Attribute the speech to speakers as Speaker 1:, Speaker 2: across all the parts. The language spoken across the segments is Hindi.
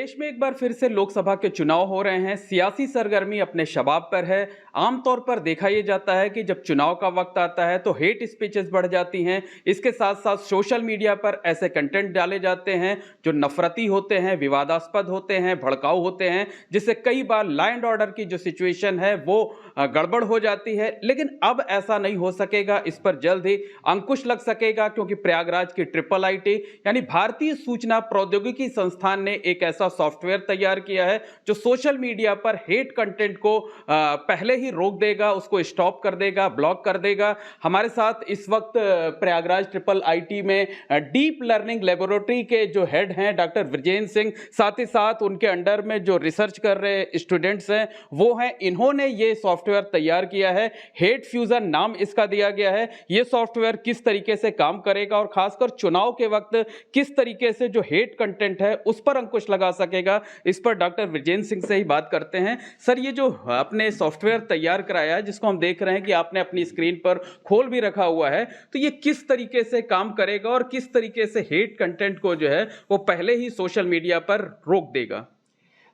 Speaker 1: देश में एक बार फिर से लोकसभा के चुनाव हो रहे हैं। सियासी सरगर्मी अपने शबाब पर है। आमतौर पर देखा यह जाता है कि जब चुनाव का वक्त आता है तो हेट स्पीचेस बढ़ जाती हैं। इसके साथ साथ सोशल मीडिया पर ऐसे कंटेंट डाले जाते हैं जो नफरती होते हैं, विवादास्पद होते हैं, भड़काऊ होते हैं, जिससे कई बार लॉ एंड ऑर्डर की जो सिचुएशन है वो गड़बड़ हो जाती है। लेकिन अब ऐसा नहीं हो सकेगा, इस पर जल्द ही अंकुश लग सकेगा, क्योंकि प्रयागराज की IIIT यानी भारतीय सूचना प्रौद्योगिकी संस्थान ने एक ऐसा सॉफ्टवेयर तैयार किया है जो सोशल मीडिया पर हेट कंटेंट को पहले ही रोक देगा, उसको स्टॉप कर देगा, ब्लॉक कर देगा। हमारे साथ इस वक्त प्रयागराज IIIT में डीप लर्निंग लेबोरेटरी के जो हेड हैं डॉक्टर विजेंद्र सिंह, साथ ही साथ उनके अंडर में जो रिसर्च कर रहे स्टूडेंट्स हैं वो हैं। इन्होंने ये सॉफ्टवेयर तैयार किया है, हेट फ्यूजन नाम इसका दिया गया है। ये सॉफ्टवेयर किस तरीके से काम करेगा और खासकर चुनाव के वक्त किस तरीके से जो हेट कंटेंट है उस पर अंकुश लगा सकेगा, इस पर डॉक्टर विजेंद्र सिंह से ही बात करते हैं। सर, ये जो आपने सॉफ्टवेयर तैयार कराया है, जिसको हम देख रहे हैं कि आपने अपनी स्क्रीन पर खोल भी रखा हुआ है, तो ये किस तरीके से काम करेगा और किस तरीके से हेट कंटेंट को जो है वो पहले ही सोशल मीडिया पर रोक देगा?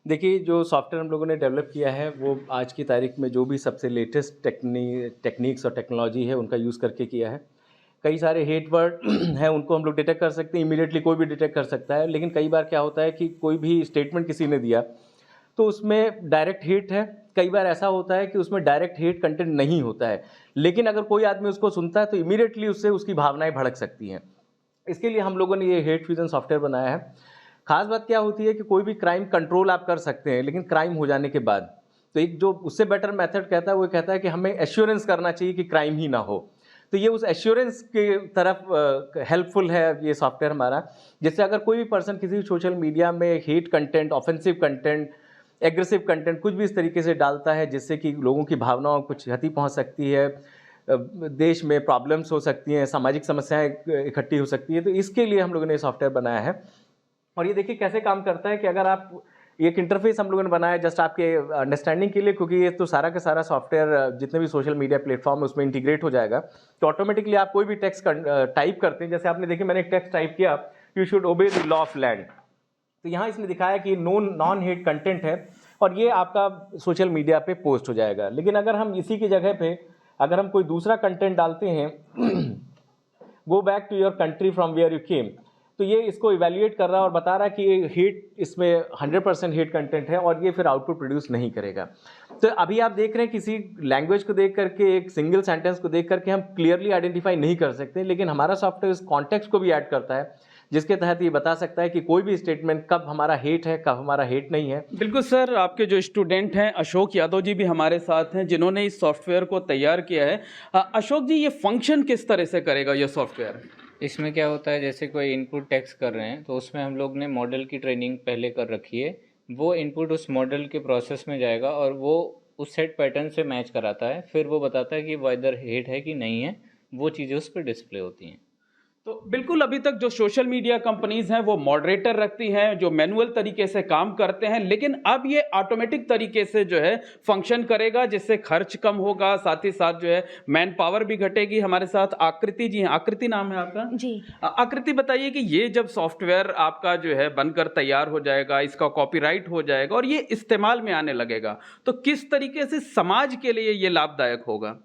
Speaker 2: देखिए, जो सॉफ्टवेयर हम लोगों ने डेवलप किया है वो आज की तारीख में जो भी सबसे लेटेस्ट टेक्निक्स और टेक्नोलॉजी है उनका यूज़ करके किया है। कई सारे हेट वर्ड हैं, उनको हम लोग डिटेक्ट कर सकते हैं, इमीडिएटली कोई भी डिटेक्ट कर सकता है। लेकिन कई बार क्या होता है कि कोई भी स्टेटमेंट किसी ने दिया तो उसमें डायरेक्ट हेट है। कई बार ऐसा होता है कि उसमें डायरेक्ट हेट कंटेंट नहीं होता है, लेकिन अगर कोई आदमी उसको सुनता है तो इमीडिएटली उससे उसकी भावनाएं भड़क सकती हैं। इसके लिए हम लोगों ने ये हेट फ्यूजन सॉफ्टवेयर बनाया है। खास बात क्या होती है कि कोई भी क्राइम कंट्रोल आप कर सकते हैं, लेकिन क्राइम हो जाने के बाद तो एक जो उससे बेटर मेथड कहता है वो कहता है कि हमें एश्योरेंस करना चाहिए कि क्राइम ही ना हो। तो ये उस एश्योरेंस के तरफ हेल्पफुल है ये सॉफ्टवेयर हमारा, जिससे अगर कोई भी पर्सन किसी सोशल मीडिया में hate content, offensive content, aggressive content कुछ भी इस तरीके से डालता है जिससे कि लोगों की भावनाओं को क्षति पहुंच सकती है, देश में प्रॉब्लम्स हो सकती हैं, सामाजिक समस्याएं इकट्ठी हो सकती है, तो इसके लिए हम लोगों ने सॉफ्टवेयर बनाया है। और ये देखिए कैसे काम करता है कि अगर आप एक इंटरफेस हम लोगों ने बनाया जस्ट आपके अंडरस्टैंडिंग के लिए, क्योंकि ये तो सारा का सारा सॉफ्टवेयर जितने भी सोशल मीडिया प्लेटफॉर्म है उसमें इंटीग्रेट हो जाएगा। तो ऑटोमेटिकली आप कोई भी टेक्स्ट टाइप करते हैं, जैसे आपने देखिए मैंने एक टेक्स्ट टाइप किया, you should obey the law of land, तो यहाँ इसने दिखाया कि नॉन हेट कंटेंट है और ये आपका सोशल मीडिया पे पोस्ट हो जाएगा। लेकिन अगर हम इसी की जगह पे अगर हम कोई दूसरा कंटेंट डालते हैं, go back to your country from where you came, तो ये इसको इवैल्यूएट कर रहा है और बता रहा है कि ये हेट, इसमें 100% हेट कंटेंट है और ये फिर आउटपुट प्रोड्यूस नहीं करेगा। तो अभी आप देख रहे हैं किसी लैंग्वेज को देख करके, एक सिंगल सेंटेंस को देख करके हम क्लियरली आइडेंटिफाई नहीं कर सकते, लेकिन हमारा सॉफ्टवेयर इस कॉन्टेक्स्ट को भी ऐड करता है, जिसके तहत ये बता सकता है कि कोई भी स्टेटमेंट कब हमारा हेट है, कब हमारा हेट नहीं है।
Speaker 1: बिल्कुल सर, आपके जो स्टूडेंट हैं अशोक यादव जी भी हमारे साथ हैं, जिन्होंने इस सॉफ्टवेयर को तैयार किया है। अशोक जी, ये फंक्शन किस तरह से करेगा ये सॉफ्टवेयर?
Speaker 3: इसमें क्या होता है, जैसे कोई इनपुट टेक्स्ट कर रहे हैं तो उसमें हम लोग ने मॉडल की ट्रेनिंग पहले कर रखी है। वो इनपुट उस मॉडल के प्रोसेस में जाएगा और वो उस सेट पैटर्न से मैच कराता है, फिर वो बताता है कि वेदर हेट है कि नहीं है, वो चीज़ें उस पर डिस्प्ले होती हैं।
Speaker 1: तो बिल्कुल, अभी तक जो सोशल मीडिया कंपनीज हैं वो मॉडरेटर रखती हैं जो मैनुअल तरीके से काम करते हैं, लेकिन अब ये ऑटोमेटिक तरीके से जो है फंक्शन करेगा, जिससे खर्च कम होगा, साथ ही साथ जो है मैन पावर भी घटेगी। हमारे साथ आकृति जी हैं। आकृति नाम है आपका?
Speaker 4: जी।
Speaker 1: आकृति, बताइए कि ये जब सॉफ्टवेयर आपका जो है बनकर तैयार हो जाएगा, इसका कॉपीराइट हो जाएगा और ये इस्तेमाल में आने लगेगा, तो किस तरीके से समाज के लिए ये लाभदायक होगा?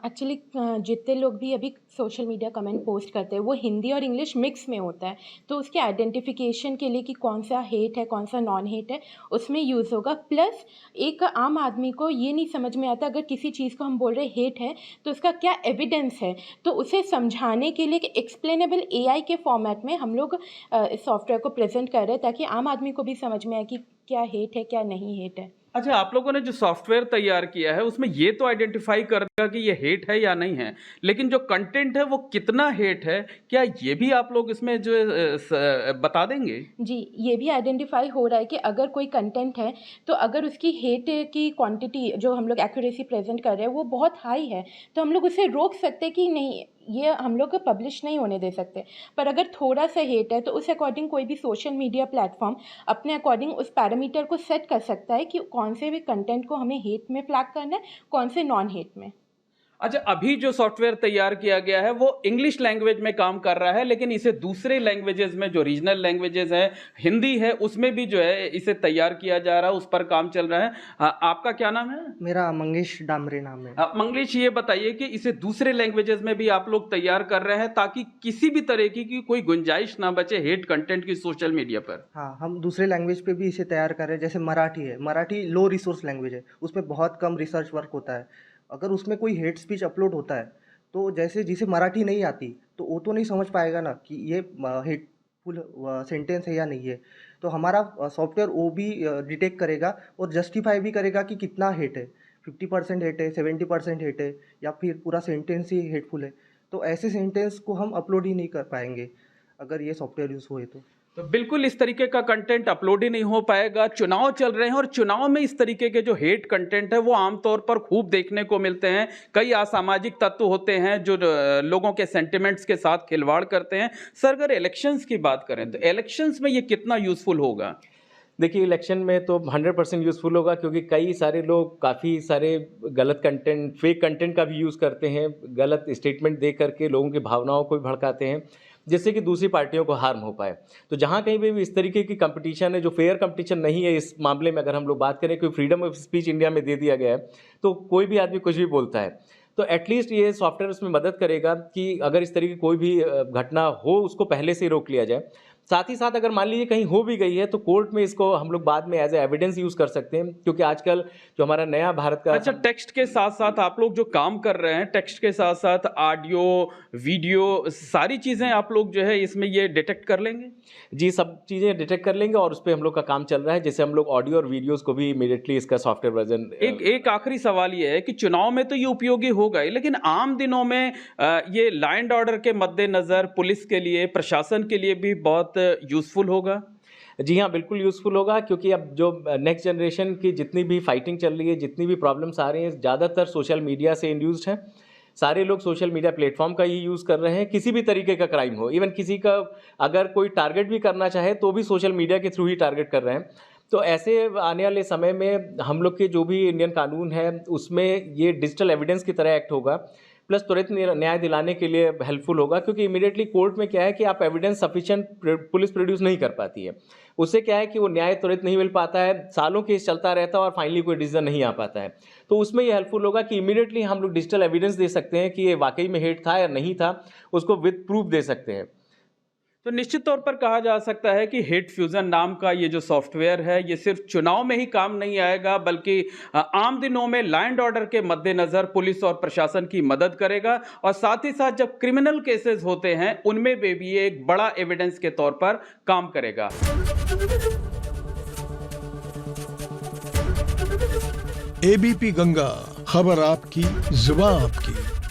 Speaker 4: एक्चुअली जितने लोग भी अभी सोशल मीडिया कमेंट पोस्ट करते हैं वो हिंदी और इंग्लिश मिक्स में होता है, तो उसके आइडेंटिफिकेशन के लिए कि कौन सा हेट है कौन सा नॉन हेट है उसमें यूज़ होगा। प्लस एक आम आदमी को ये नहीं समझ में आता अगर किसी चीज़ को हम बोल रहे हेट है तो उसका क्या एविडेंस है, तो उसे समझाने के लिए एक्सप्लेनेबल AI के फॉर्मेट में हम लोग इस सॉफ्टवेयर को प्रेजेंट कर रहे हैं ताकि आम आदमी को भी समझ में आए कि क्या हेट है क्या नहीं हेट है।
Speaker 1: अच्छा, आप लोगों ने जो सॉफ्टवेयर तैयार किया है उसमें ये तो आइडेंटिफाई कर देगा कि ये हेट है या नहीं है, लेकिन जो कंटेंट है वो कितना हेट है, क्या ये भी आप लोग इसमें जो बता देंगे?
Speaker 4: जी, ये भी आइडेंटिफाई हो रहा है कि अगर कोई कंटेंट है तो अगर उसकी हेट की क्वांटिटी जो हम लोग एक्यूरेसी प्रेजेंट कर रहे हैं वो बहुत हाई है तो हम लोग उसे रोक सकते हैं कि नहीं, ये हम लोग पब्लिश नहीं होने दे सकते। पर अगर थोड़ा सा हेट है तो उस अकॉर्डिंग कोई भी सोशल मीडिया प्लेटफॉर्म अपने अकॉर्डिंग उस पैरामीटर को सेट कर सकता है कि कौन से भी कंटेंट को हमें हेट में फ्लैग करना है, कौन से नॉन हेट में।
Speaker 1: अच्छा, अभी जो सॉफ्टवेयर तैयार किया गया है वो इंग्लिश लैंग्वेज में काम कर रहा है, लेकिन इसे दूसरे लैंग्वेजेस में जो रीजनल लैंग्वेजेस हैं, हिंदी है, उसमें भी जो है इसे तैयार किया जा रहा है, उस पर काम चल रहा है। आपका क्या नाम है?
Speaker 5: मेरा मंगेश डामरे नाम है।
Speaker 1: मंगलेश, ये बताइए कि इसे दूसरे लैंग्वेजेस में भी आप लोग तैयार कर रहे हैं ताकि किसी भी तरह की कोई गुंजाइश ना बचे हेट कंटेंट की सोशल मीडिया पर।
Speaker 5: हाँ, हम दूसरे लैंग्वेज पे भी इसे तैयार कर रहे हैं। जैसे मराठी है, मराठी लो रिसोर्स लैंग्वेज है, उसमें बहुत कम रिसर्च वर्क होता है। अगर उसमें कोई हेट स्पीच अपलोड होता है तो जैसे जिसे मराठी नहीं आती तो वो तो नहीं समझ पाएगा ना कि ये हेटफुल सेंटेंस है या नहीं है। तो हमारा सॉफ्टवेयर वो भी डिटेक्ट करेगा और जस्टिफाई भी करेगा कि कितना हेट है, 50% हेट है, 70% हेट है, या फिर पूरा सेंटेंस ही हेटफुल है। तो ऐसे सेंटेंस को हम अपलोड ही नहीं कर पाएंगे अगर ये सॉफ्टवेयर यूज़ हुए तो
Speaker 1: बिल्कुल इस तरीके का कंटेंट अपलोड ही नहीं हो पाएगा। चुनाव चल रहे हैं और चुनाव में इस तरीके के जो हेट कंटेंट है वो आमतौर पर खूब देखने को मिलते हैं। कई असामाजिक तत्व होते हैं जो लोगों के सेंटिमेंट्स के साथ खिलवाड़ करते हैं। सर, अगर इलेक्शंस की बात करें तो इलेक्शंस में ये कितना यूजफुल होगा?
Speaker 2: देखिए, इलेक्शन में तो 100% यूज़फुल होगा, क्योंकि कई सारे लोग काफ़ी सारे गलत कंटेंट, फेक कंटेंट का भी यूज़ करते हैं, गलत स्टेटमेंट दे करके लोगों की भावनाओं को भी भड़काते हैं, जिससे कि दूसरी पार्टियों को हार्म हो पाए। तो जहाँ कहीं भी इस तरीके की कंपटीशन है, जो फेयर कंपटीशन नहीं है, इस मामले में अगर हम लोग बात करें, कोई फ्रीडम ऑफ स्पीच इंडिया में दे दिया गया है, तो कोई भी आदमी कुछ भी बोलता है। तो एटलीस्ट ये सॉफ्टवेयर उसमें मदद करेगा कि अगर इस तरीके की कोई भी घटना हो, उसको पहले से रोक लिया जाए। साथ ही साथ अगर मान लीजिए कहीं हो भी गई है तो कोर्ट में इसको हम लोग बाद में एज ए एविडेंस यूज़ कर सकते हैं, क्योंकि आजकल जो हमारा नया भारत का
Speaker 1: अच्छा, टेक्स्ट के साथ साथ आप लोग जो काम कर रहे हैं, टेक्स्ट के साथ साथ ऑडियो, वीडियो, सारी चीज़ें आप लोग जो है इसमें ये डिटेक्ट कर लेंगे?
Speaker 2: जी, सब चीज़ें डिटेक्ट कर लेंगे और उस पर हम लोग का काम चल रहा है, जैसे हम लोग ऑडियो और वीडियोज़ को भी इमीडिएटली इसका सॉफ्टवेयर वर्जन।
Speaker 1: एक आखिरी सवाल ये है कि चुनाव में तो ये उपयोगी होगा ही, लेकिन आम दिनों में ये लॉ एंड ऑर्डर के मद्देनजर पुलिस के लिए, प्रशासन के लिए भी बहुत यूजफुल होगा?
Speaker 2: जी हाँ, बिल्कुल यूज़फुल होगा, क्योंकि अब जो नेक्स्ट जनरेशन की जितनी भी फाइटिंग चल रही है, जितनी भी प्रॉब्लम्स आ रही हैं, ज़्यादातर सोशल मीडिया से इंड्यूस्ड हैं। सारे लोग सोशल मीडिया प्लेटफॉर्म का ही यूज़ कर रहे हैं। किसी भी तरीके का क्राइम हो, इवन किसी का अगर कोई टारगेट भी करना चाहे तो भी सोशल मीडिया के थ्रू ही टारगेट कर रहे हैं। तो ऐसे आने वाले समय में हम लोग के जो भी इंडियन कानून है उसमें ये डिजिटल एविडेंस की तरह एक्ट होगा, प्लस त्वरित न्याय दिलाने के लिए हेल्पफुल होगा, क्योंकि इमीडिएटली कोर्ट में क्या है कि आप एविडेंस सफिशिएंट पुलिस प्रोड्यूस नहीं कर पाती है। उससे क्या है कि वो न्याय त्वरित नहीं मिल पाता है, सालों केस चलता रहता है और फाइनली कोई डिसीजन नहीं आ पाता है। तो उसमें ये हेल्पफुल होगा कि इमीडिएटली हम लोग डिजिटल एविडेंस दे सकते हैं कि ये वाकई में हेट था या नहीं था, उसको विद प्रूफ दे सकते हैं।
Speaker 1: तो निश्चित तौर पर कहा जा सकता है कि हेट फ्यूजन नाम का ये जो सॉफ्टवेयर है ये सिर्फ चुनाव में ही काम नहीं आएगा, बल्कि आम दिनों में लॉ एंड ऑर्डर के मद्देनजर पुलिस और प्रशासन की मदद करेगा, और साथ ही साथ जब क्रिमिनल केसेस होते हैं उनमें भी ये एक बड़ा एविडेंस के तौर पर काम करेगा।
Speaker 6: एबीपी गंगा, खबर आपकी, जुबान आपकी।